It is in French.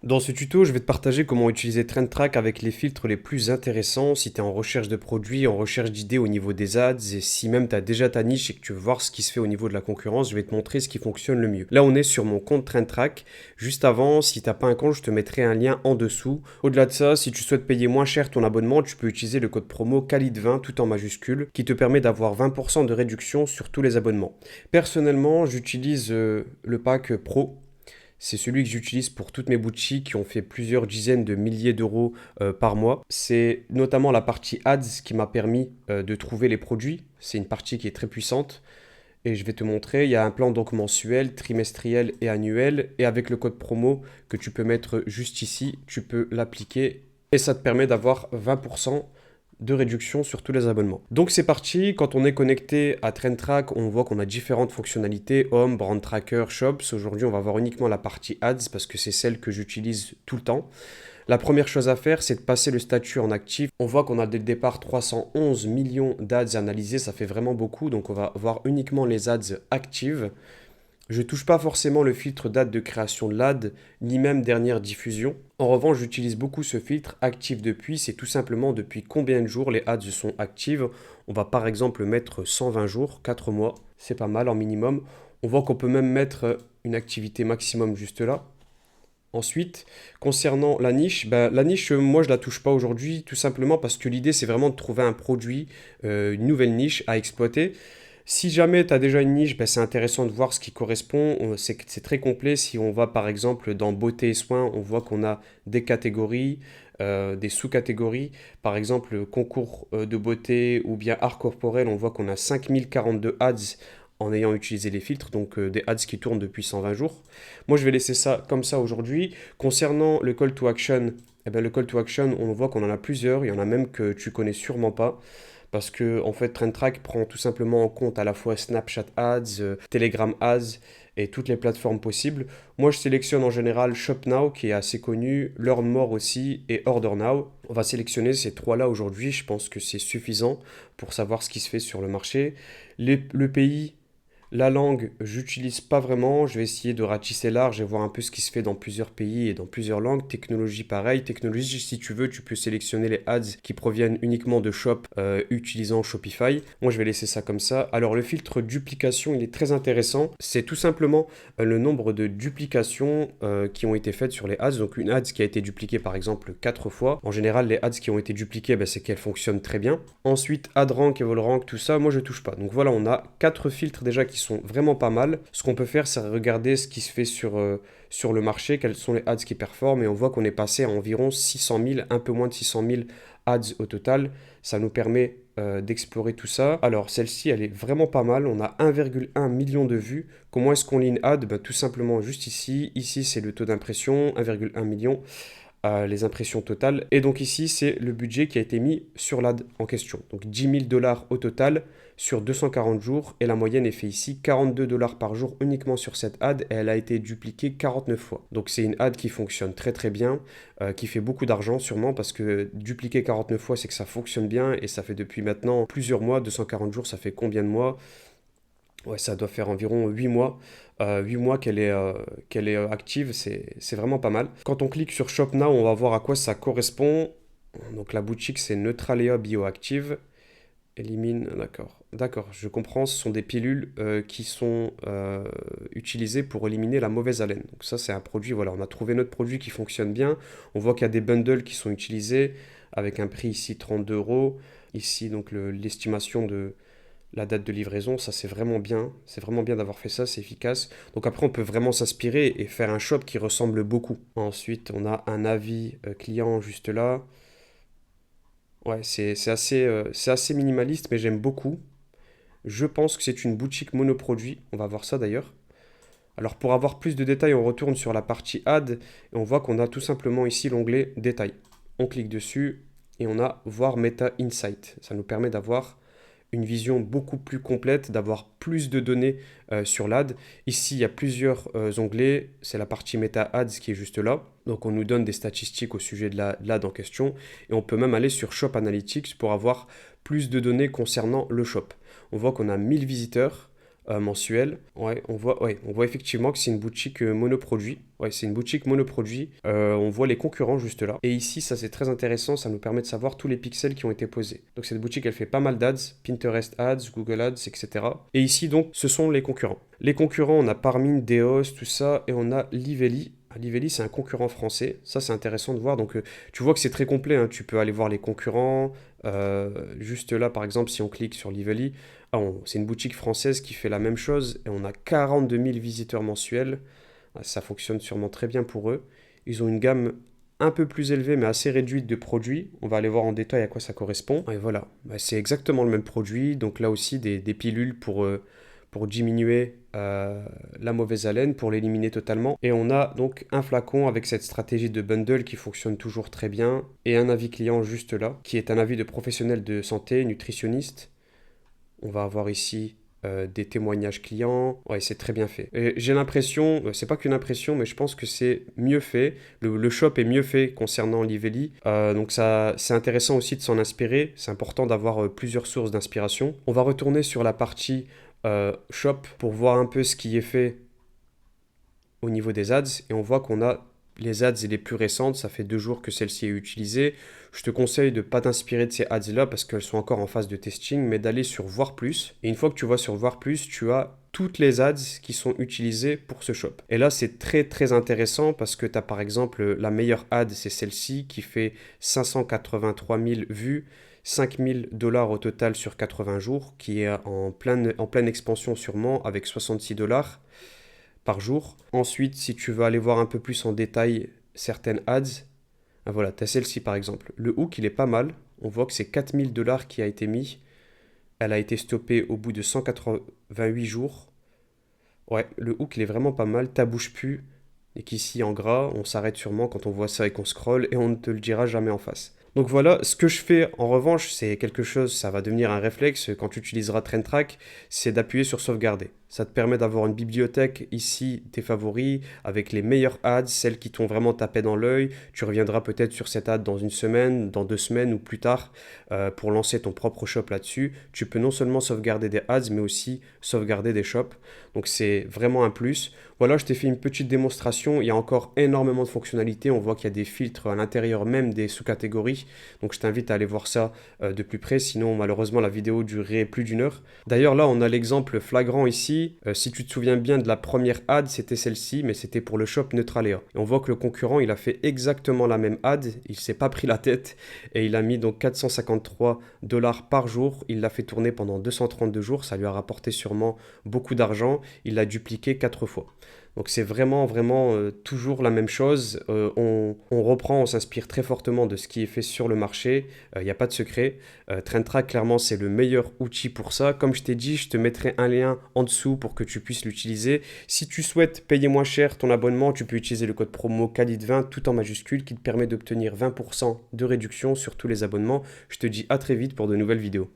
Dans ce tuto, je vais te partager comment utiliser TrendTrack avec les filtres les plus intéressants si tu es en recherche de produits, en recherche d'idées au niveau des ads et si même tu as déjà ta niche et que tu veux voir ce qui se fait au niveau de la concurrence, je vais te montrer ce qui fonctionne le mieux. Là, on est sur mon compte TrendTrack. Juste avant, si tu n'as pas un compte, je te mettrai un lien en dessous. Au-delà de ça, si tu souhaites payer moins cher ton abonnement, tu peux utiliser le code promo KALID20 tout en majuscule qui te permet d'avoir 20% de réduction sur tous les abonnements. Personnellement, j'utilise le pack Pro. C'est celui que j'utilise pour toutes mes boutiques qui ont fait plusieurs dizaines de milliers d'euros par mois. C'est notamment la partie ads qui m'a permis de trouver les produits. C'est une partie qui est très puissante. Et je vais te montrer, il y a un plan donc mensuel, trimestriel et annuel. Et avec le code promo que tu peux mettre juste ici, tu peux l'appliquer. Et ça te permet d'avoir 20% de réduction sur tous les abonnements. Donc c'est parti, quand on est connecté à TrendTrack, on voit qu'on a différentes fonctionnalités, Home, Brand Tracker, Shops. Aujourd'hui, on va voir uniquement la partie Ads parce que c'est celle que j'utilise tout le temps. La première chose à faire, c'est de passer le statut en actif. On voit qu'on a dès le départ 311 millions d'ads analysés, ça fait vraiment beaucoup, donc on va voir uniquement les ads actives. Je ne touche pas forcément le filtre date de création de l'ad, ni même dernière diffusion. En revanche, j'utilise beaucoup ce filtre actif depuis, c'est tout simplement depuis combien de jours les ads sont actives. On va par exemple mettre 120 jours, 4 mois, c'est pas mal en minimum. On voit qu'on peut même mettre une activité maximum juste là. Ensuite, concernant la niche, la niche, moi je la touche pas aujourd'hui, tout simplement parce que l'idée c'est vraiment de trouver un produit, une nouvelle niche à exploiter. Si jamais tu as déjà une niche, c'est intéressant de voir ce qui correspond. C'est très complet. Si on va par exemple dans beauté et soins, on voit qu'on a des catégories, des sous-catégories. Par exemple, concours de beauté ou bien art corporel, on voit qu'on a 5042 ads en ayant utilisé les filtres, donc des ads qui tournent depuis 120 jours. Moi, je vais laisser ça comme ça aujourd'hui. Concernant le call to action, le call to action, on voit qu'on en a plusieurs. Il y en a même que tu connais sûrement pas parce que en fait TrendTrack prend tout simplement en compte à la fois Snapchat Ads, Telegram Ads et toutes les plateformes possibles. Moi je sélectionne en général Shop Now qui est assez connu, Learn More aussi et Order Now. On va sélectionner ces trois-là aujourd'hui, je pense que c'est suffisant pour savoir ce qui se fait sur le marché. Le pays, la langue, j'utilise pas vraiment. Je vais essayer de ratisser large et voir un peu ce qui se fait dans plusieurs pays et dans plusieurs langues. Technologie, pareil. Technologie, si tu veux, tu peux sélectionner les ads qui proviennent uniquement de shop utilisant Shopify. Moi, je vais laisser ça comme ça. Alors, le filtre duplication, il est très intéressant. C'est tout simplement le nombre de duplications qui ont été faites sur les ads. Donc, une ads qui a été dupliquée, par exemple, 4 fois. En général, les ads qui ont été dupliquées, c'est qu'elles fonctionnent très bien. Ensuite, AdRank et VolRank, tout ça, moi, je touche pas. Donc, voilà, on a 4 filtres déjà qui sont vraiment pas mal. Ce qu'on peut faire, c'est regarder ce qui se fait sur le marché, quels sont les ads qui performent, et on voit qu'on est passé à environ 600 000, un peu moins de 600 000 ads au total. Ça nous permet d'explorer tout ça. Alors celle-ci, elle est vraiment pas mal. On a 1,1 million de vues. Comment est-ce qu'on lit une ad? Tout simplement juste ici. Ici, c'est le taux d'impression, 1,1 million. Les impressions totales. Et donc ici, c'est le budget qui a été mis sur l'ad en question. Donc 10 000 dollars au total sur 240 jours. Et la moyenne est faite ici, 42 dollars par jour uniquement sur cette ad. Et elle a été dupliquée 49 fois. Donc c'est une ad qui fonctionne très très bien, qui fait beaucoup d'argent sûrement parce que dupliquer 49 fois, c'est que ça fonctionne bien. Et ça fait depuis maintenant plusieurs mois. 240 jours, ça fait combien de mois? Ouais, ça doit faire environ 8 mois. 8 mois qu'elle est active, c'est vraiment pas mal. Quand on clique sur Shop Now, on va voir à quoi ça correspond. Donc la boutique, c'est Neutralia Bioactive. Élimine, d'accord. D'accord, je comprends, ce sont des pilules qui sont utilisées pour éliminer la mauvaise haleine. Donc ça, c'est un produit, voilà, on a trouvé notre produit qui fonctionne bien. On voit qu'il y a des bundles qui sont utilisés avec un prix ici 32 euros. Ici, donc l'estimation de la date de livraison, ça c'est vraiment bien. C'est vraiment bien d'avoir fait ça, c'est efficace. Donc après, on peut vraiment s'inspirer et faire un shop qui ressemble beaucoup. Ensuite, on a un avis client juste là. Ouais, c'est assez minimaliste, mais j'aime beaucoup. Je pense que c'est une boutique monoproduit. On va voir ça d'ailleurs. Alors pour avoir plus de détails, on retourne sur la partie Ad et on voit qu'on a tout simplement ici l'onglet Détails. On clique dessus et on a Voir Meta Insight. Ça nous permet d'avoir une vision beaucoup plus complète, d'avoir plus de données sur l'ad. Ici, il y a plusieurs onglets. C'est la partie Meta Ads qui est juste là. Donc, on nous donne des statistiques au sujet de l'ad en question. Et on peut même aller sur Shop Analytics pour avoir plus de données concernant le shop. On voit qu'on a 1000 visiteurs, mensuel. Ouais, on voit effectivement que c'est une boutique monoproduit. Ouais, c'est une boutique monoproduit. On voit les concurrents juste là. Et ici, ça c'est très intéressant, ça nous permet de savoir tous les pixels qui ont été posés. Donc cette boutique, elle fait pas mal d'ads, Pinterest Ads, Google Ads, etc. Et ici, donc, ce sont les concurrents. Les concurrents, on a Parmin, Deos, tout ça, et on a Liveli. Liveli, c'est un concurrent français. Ça, c'est intéressant de voir. Donc, tu vois que c'est très complet, hein. Tu peux aller voir les concurrents. Juste là, par exemple, si on clique sur Liveli, c'est une boutique française qui fait la même chose et on a 42 000 visiteurs mensuels. Ça fonctionne sûrement très bien pour eux. Ils ont une gamme un peu plus élevée mais assez réduite de produits. On va aller voir en détail à quoi ça correspond. Et voilà, c'est exactement le même produit. Donc là aussi, des pilules pour diminuer la mauvaise haleine, pour l'éliminer totalement. Et on a donc un flacon avec cette stratégie de bundle qui fonctionne toujours très bien et un avis client juste là, qui est un avis de professionnel de santé, nutritionniste. On va avoir ici des témoignages clients. Ouais, c'est très bien fait. Et j'ai l'impression, c'est pas qu'une impression, mais je pense que c'est mieux fait. Le shop est mieux fait concernant Liveli. Donc ça, c'est intéressant aussi de s'en inspirer. C'est important d'avoir plusieurs sources d'inspiration. On va retourner sur la partie shop pour voir un peu ce qui est fait au niveau des ads et on voit qu'on a les ads les plus récentes, ça fait 2 jours que celle-ci est utilisée. Je te conseille de ne pas t'inspirer de ces ads-là parce qu'elles sont encore en phase de testing, mais d'aller sur Voir Plus. Et une fois que tu vas sur Voir Plus, tu as toutes les ads qui sont utilisées pour ce shop. Et là, c'est très très intéressant parce que tu as par exemple la meilleure ad, c'est celle-ci qui fait 583 000 vues. 5 000 $ au total sur 80 jours, qui est en pleine expansion sûrement, avec 66 $ par jour. Ensuite, si tu veux aller voir un peu plus en détail certaines ads, voilà, tu as celle-ci par exemple. Le hook, il est pas mal. On voit que c'est 4 000 $ qui a été mis. Elle a été stoppée au bout de 188 jours. Ouais, le hook, il est vraiment pas mal. Ta bouche pue. Et qu'ici, en gras, on s'arrête sûrement quand on voit ça et qu'on scrolle et on ne te le dira jamais en face. Donc voilà, ce que je fais en revanche, c'est quelque chose, ça va devenir un réflexe quand tu utiliseras TrendTrack, c'est d'appuyer sur sauvegarder. Ça te permet d'avoir une bibliothèque ici, tes favoris, avec les meilleures ads, celles qui t'ont vraiment tapé dans l'œil. Tu reviendras peut-être sur cette ad dans une semaine, dans 2 semaines ou plus tard pour lancer ton propre shop là-dessus. Tu peux non seulement sauvegarder des ads, mais aussi sauvegarder des shops. Donc c'est vraiment un plus. Voilà, je t'ai fait une petite démonstration. Il y a encore énormément de fonctionnalités. On voit qu'il y a des filtres à l'intérieur même des sous-catégories. Donc je t'invite à aller voir ça de plus près. Sinon, malheureusement, la vidéo durerait plus d'1 heure. D'ailleurs, là, on a l'exemple flagrant ici. Si tu te souviens bien de la première ad, c'était celle-ci, mais c'était pour le shop Neutralia. Et on voit que le concurrent, il a fait exactement la même ad. Il s'est pas pris la tête et il a mis donc 453 $ par jour. Il l'a fait tourner pendant 232 jours. Ça lui a rapporté sûrement beaucoup d'argent. Il l'a dupliqué 4 fois. Donc c'est vraiment, vraiment toujours la même chose. On reprend, on s'inspire très fortement de ce qui est fait sur le marché. Il n'y a pas de secret. TrendTrack, clairement, c'est le meilleur outil pour ça. Comme je t'ai dit, je te mettrai un lien en dessous pour que tu puisses l'utiliser. Si tu souhaites payer moins cher ton abonnement, tu peux utiliser le code promo KHALID20 tout en majuscule qui te permet d'obtenir 20% de réduction sur tous les abonnements. Je te dis à très vite pour de nouvelles vidéos.